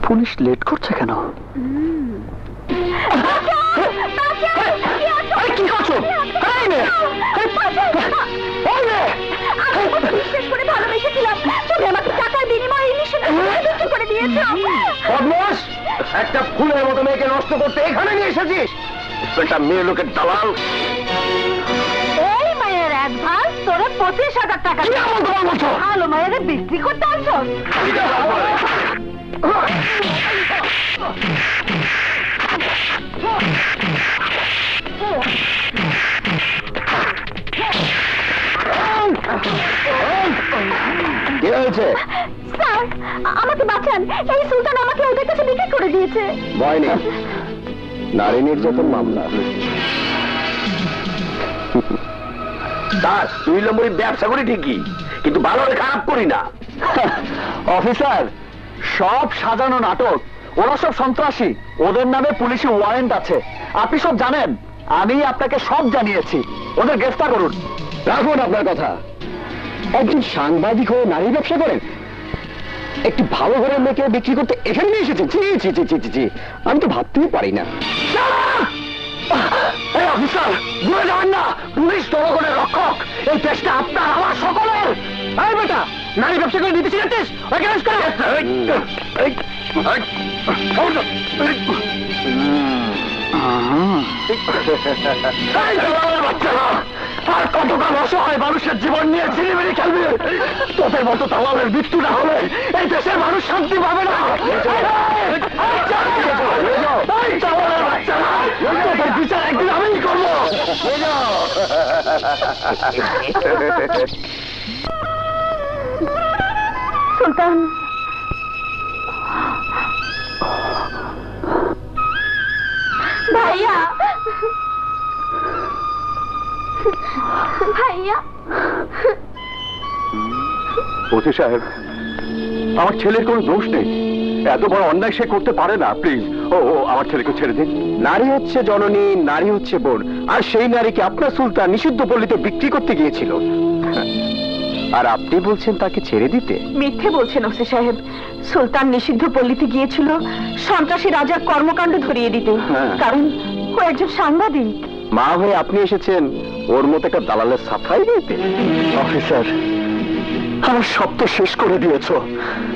Police late করছে কেন? কি করছো? বিশ্বাস করে ভালোবেসেছিলাম, তুমি আমাকে টাকার বিনিময়ে ইলিশের বিক্রি করে দিয়েছো। বদমাশ! একটা ফুলের মতো মেয়েকে নষ্ট করতে এখানে নিয়ে এসেছিস? একটা মেয়ে লোকের দালাল। এই মায়ের অ্যাডভান্স তোরা 25,000 টাকা। কি এমন তোমার বলছো? ভালো মায়ের বিক্রি করতে আসছো? কি হয়েছে? স্যার আমাকে বাঁচান, এই সুলতান আমাকে ওদের কাছে বিক্রি করে দিয়েছে। ভয় নেই, নারী নির্যাতন মামলা। দাস, 2 নম্বরই ব্যবসা করি ঠিকই, কিন্তু ভালো খারাপ করি না। অফিসার, সব সাজানো নাটক। ওরা সব সন্ত্রাসী, ওদের নামে পুলিশি ওয়ারেন্ট আছে। আপনি সব জানেন, আমি আপনাকে সব জানিয়েছি। ওদের গ্রেফতার করুন। রাখুন আপনার কথা। একজন সাংবাদিক হয়ে নারী ব্যবসা করেন, একটি ভালো ঘরের মেয়েকে বিক্রি করতে এখানে নিয়ে এসেছেন? জি জি জি জি জি, আমি তো ভাবতেই পারি না। এই অফিসার, ভুলে যাবেন না, পুলিশ জনগণের রক্ষক। এই দেশটা আপনার আমার সকলের। এই বেটা, নারী ব্যবসা করে নিতে শিখেছিস? বাচ্চারা, আর কতকাল অসহায় মানুষের জীবন নিয়ে ঝিলিমিলি খেলবে? তোদের মতো দালালের মৃত্যু না হলে এই দেশের মানুষ শান্তি পাবে না। তোদের বিচার একদিন আমিই করবো। সুলতান, ভাইয়া ভাইয়া। ওসি সাহেব, আমার ছেলের কোনো দোষ নেই, এত বড় অন্যায় সে করতে পারে না। প্লিজ ও আমার ছেলেকে ছেড়ে দিন। নারী হচ্ছে জননী, নারী হচ্ছে বোন, আর সেই নারীকে আপনার সুলতান নিষিদ্ধ পল্লীতে বিক্রি করতে গিয়েছিল, আর আপনি বলছেন তাকে ছেড়ে দিতে? মিথ্যে বলছেন ওসি সাহেব, সুলতান নিষিদ্ধ পল্লীতে গিয়েছিল সন্ত্রাসী রাজার কর্মকাণ্ড ধরিয়ে দিতে। কারণ ও একজন সাংবাদিক। মা হয়ে আপনি এসেছেন ওর মতো একটা দালালের সাফাই দিতে? অফিসার, আমার সব তো শেষ করে দিয়েছো।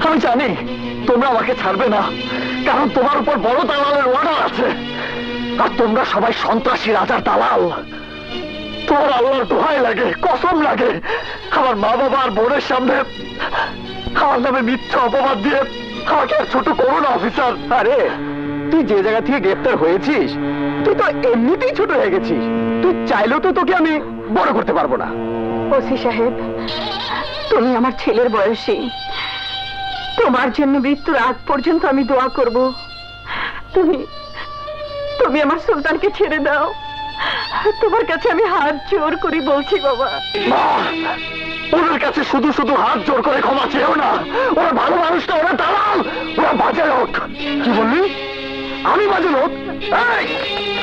আমি জানি তোমরা আমাকে ছাড়বে না, কারণ তোমার উপর বড় দালালের অর্ডার আছে, আর তোমরা সবাই সন্ত্রাসী রাজার দালাল। তোমার আল্লাহর দোহাই লাগে, কসম লাগে, আমার মা বাবা আর বোনের সামনে আমার নামে মিথ্যা অপবাদ দিয়ে আমাকে আর ছোট করো না অফিসার। আরে তুই যে জায়গা থেকে গ্রেফতার হয়েছিস, তুই তো এমনিতেই ছোট হয়ে গেছিস, তুই চাইলেও তো তোকে আমি বড় করতে পারবো না। ওসি সাহেব, তুমি আমার ছেলের বয়সী, তোমার জন্য মৃত্যুর আগ পর্যন্ত আমি দোয়া করব। তুমি তুমি আমার সুলতানকে ছেড়ে দাও, তোমার কাছে আমি হাত জোর করে বলছি বাবা। ওদের কাছে শুধু শুধু হাত জোর করে ক্ষমা চেয়েও না, ওরা ভালো মানুষ না, ওরা দালাল, ওরা বাজে লোক। কি বললি? আমি বাজে লোক?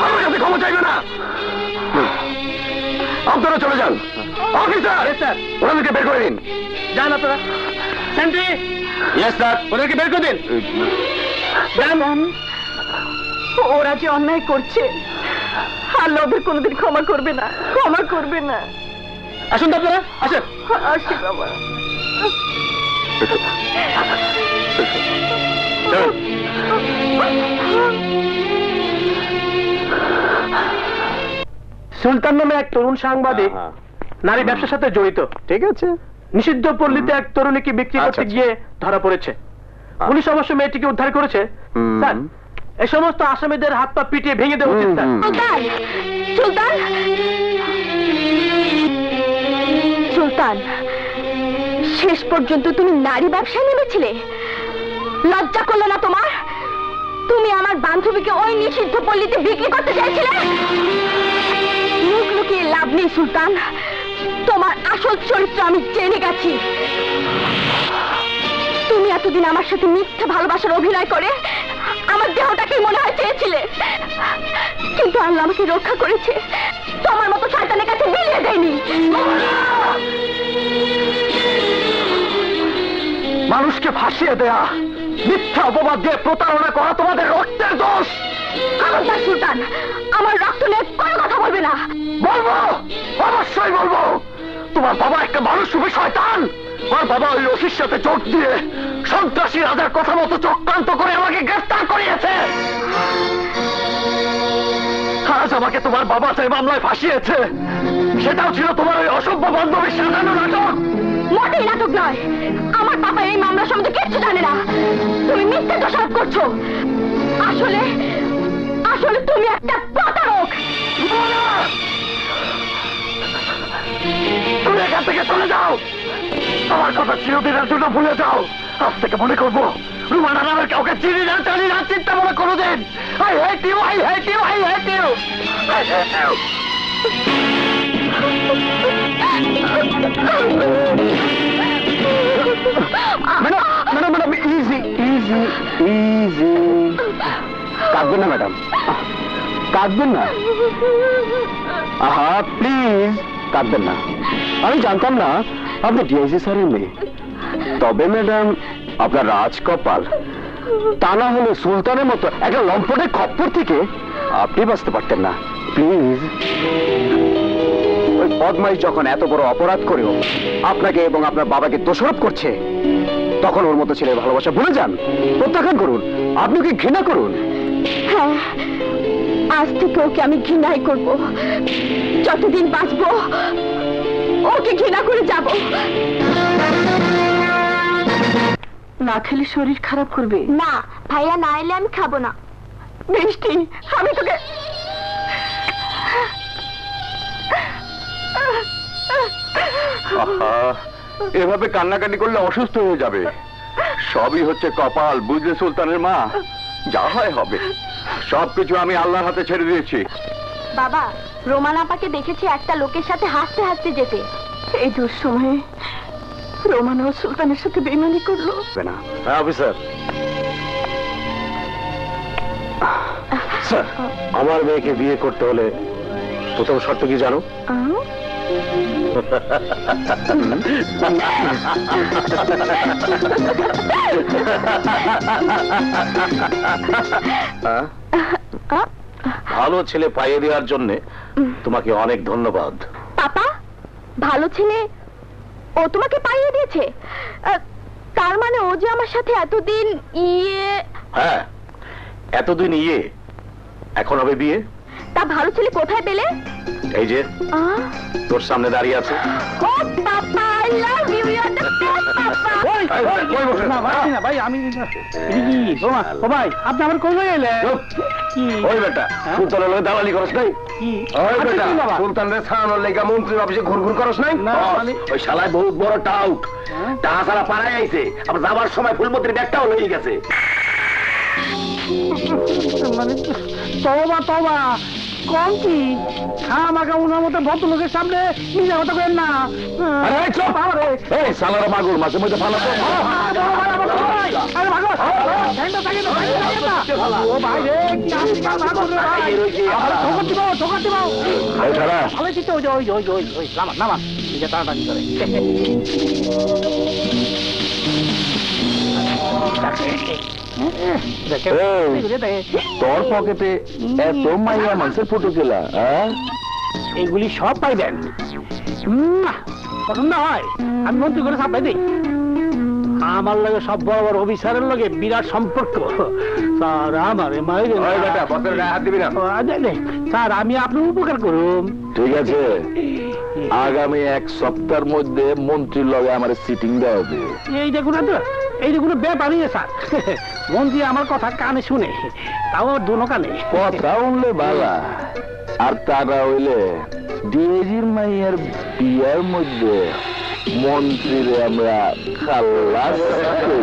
আমার কাছে ক্ষমা চাইবে না। আপনারা চলে যান। অফিসার, ওনাদেরকে বের করে দিন। যান আপনারা। সেন্ট্রি। ইয়েস স্যার, ওদেরকে বের করে দিন। ওরা যে অন্যায় করছে, আল্লাহ ওদের কোনোদিন ক্ষমা করবে না, ক্ষমা করবে না। আসুন তো আপনারা, আসেন। আসি বাবা। সুলতান নামে এক তরুণ সাংবাদিক নারী ব্যবসার সাথে জড়িত। ঠিক আছে। নিষিদ্ধ পল্লীতে এক তরুণীকে বিক্রি করতে গিয়ে ধরা পড়েছে। পুলিশ অবশ্য মেয়েটিকে উদ্ধার করেছে। স্যার, এই সমস্ত আসামিদের হাত পা পিটিয়ে ভেঙে দেওয়া উচিত। সুলতান, সুলতান, সুলতান, শেষ পর্যন্ত তুমি নারী ব্যবসায় নেমেছিলে? লজ্জা করলো না তোমার? তুমি আমার বান্ধবীকে ওই নিষিদ্ধ পল্লীতে বিক্রি করতে চাইছিলে। মুখ লুকিয়ে লাভ নেই সুলতান, তোমার আসল চরিত্র আমি জেনে গেছি। তুমি এতদিন আমার সাথে মিথ্যা ভালোবাসার অভিনয় করে আমার দেহটাকে মনে হয় চেয়েছিলে, কিন্তু আল্লাহ আমাকে রক্ষা করেছে, তোমার মতো শয়তানের কাছে বিলিয়ে দেয়নি। মানুষকে ফাঁসিয়ে দেয়া মিথ্যা অপবাদ দিয়ে প্রতারণা করা তোমাদের রক্তের দোষ। খবরদার সুলতান, আমার রক্ত নিয়ে কোনো কথা বলবে না। বলবো, অবশ্যই বলবো। তোমার বাবা একটা মানুষ রূপে শয়তান। আমার বাবা ওই ওসির সাথে চোখ দিয়ে সন্ত্রাসী রাজার কথা মতো চক্রান্ত করে আমাকে গ্রেফতার করিয়েছে। আজ আমাকে তোমার বাবা যে মামলায় ফাঁসিয়েছে, সেটাও ছিল তোমার ওই অসভ্য বান্ধবীর সাজানো নাটক। মোটেই নাটক নয়। আমার বাবা এই মামলা সম্বন্ধে কিচ্ছু জানে না। তুমি মিথ্যে দোষারোপ করছো। আসলে আসলে তুমি একটা প্রতারক। তুমি এখান থেকে চলে যাও। আমার কথা চিরদিনের জন্য ভুলে যাও। আজ থেকে মনে করবো রুমানা নামের কাউকে চিনি না, জানি না, চিন্তা মনে কোনোদিন। I hate you, I hate you, I hate you, I hate you. Madam, madam, easy easy easy. কাঁদবেন না ম্যাডাম, কাঁদবেন না। আহা প্লিজ কাঁদবেন না। আমি জানতাম না আপনি ডিআইজি স্যারের মেয়ে। তবে ম্যাডাম, আপনার রাজকপাল। তা না হলে সুলতানের মতো একটা লম্পটের খপ্পর থেকে আপনি বাঁচতে পারতেন না। প্লিজ। ওই বদমাইশ যখন এত বড় অপরাধ করেও আপনাকে এবং আপনার বাবাকে দোষারোপ করছে, তখন ওর মতো ছেলের ভালোবাসা ভুলে যান, প্রত্যাখ্যান করুন, আপনি ওকে ঘৃণা করুন। হ্যাঁ, আজ থেকে ওকে আমি ঘৃণাই করব। যতদিন বাঁচবো ওকে ঘৃণা করে যাব। না খেলে শরীর খারাপ করবে। না ভাইয়া, না এলে আমি খাবো না। মিষ্টি, আমি তোকে এভাবে কান্নাকাটি করলে অসুস্থ হয়ে যাবে। সবই হচ্ছে কপাল, বুঝলে সুলতানের মা। যা হয় হবে, সবকিছু আমি আল্লাহর হাতে ছেড়ে দিয়েছি। বাবা, রোমান আপাকে দেখেছি একটা লোকের সাথে হাসতে হাসতে যেতে। এই দুঃসময়ে রোমান ও সুলতানের সাথে বেইমানি করলো। হ্যাঁ অফিসার। স্যার, আমার মেয়েকে বিয়ে করতে হলে প্রথম শর্ত কি জানো? ভালো ছেলে পাইয়ে দেওয়ার জন্য তোমাকে অনেক ধন্যবাদ। পাপা, ভালো ছেলে ও তোমাকে পাইয়ে দিয়েছে? তার মানে ও যে আমার সাথে এতদিন হ্যাঁ, এতদিন এখন হবে বিয়ে। তা ভালো ছেলে কোথায় পেলে? এই যে তোর সামনে দাঁড়িয়ে আছে। Oh papa, I love you, you are the best papa. ভাই আমি ভাই, আপনি আমার কই গেলেন? ওই বেটা, সুলতানের লগে দালালি করস নাই? ওই বেটা, সুলতানের ছাড়ানোর লেগা মন্ত্রীর অফিসে ঘুরঘুর করস নাই? ওই শালায় বহুত বড় টাউট, টাকা ছাড়া পাড়ায় আইছে, আবার যাবার সময় ফুলমতির ব্যাগটাও লয়ে গেছে। তবা তবা, কম কি আমাকে উনার মতো ভদ্রলোকের সামনে নিজে কথা কেন না? আরে চুপ! এই শালারা মাগুর মাঝে মধ্যে ফালা তো। তোর পকেটে এত মাইয়া মানুষের ফটো গেলা? এগুলি সব পাইবেন। পছন্দ হয় আমি মন্ত্রী করে সাপ্লাই দিই। আমার লগে সব বড় বড় অফিসারের লগে বিরাট সম্পর্ক। স্যার আমার হাত দিবি না স্যার, আমি আপনার উপকার করুন। ঠিক আছে, আগামী এক সপ্তাহের মধ্যে মন্ত্রীর লগে আমার সিটিং দেওয়া হবে। এই দেখুন তো, এই যে কোনো ব্যাপারই স্যার, মন্ত্রী আমার কথা কানে শুনে, তাও দুনো কানে। কথা উনলে বালা, আর তারা হইলে ডিএজির মাইয়ার বিয়ার মধ্যে মন্ত্রীরে আমরা খাল্লাস করে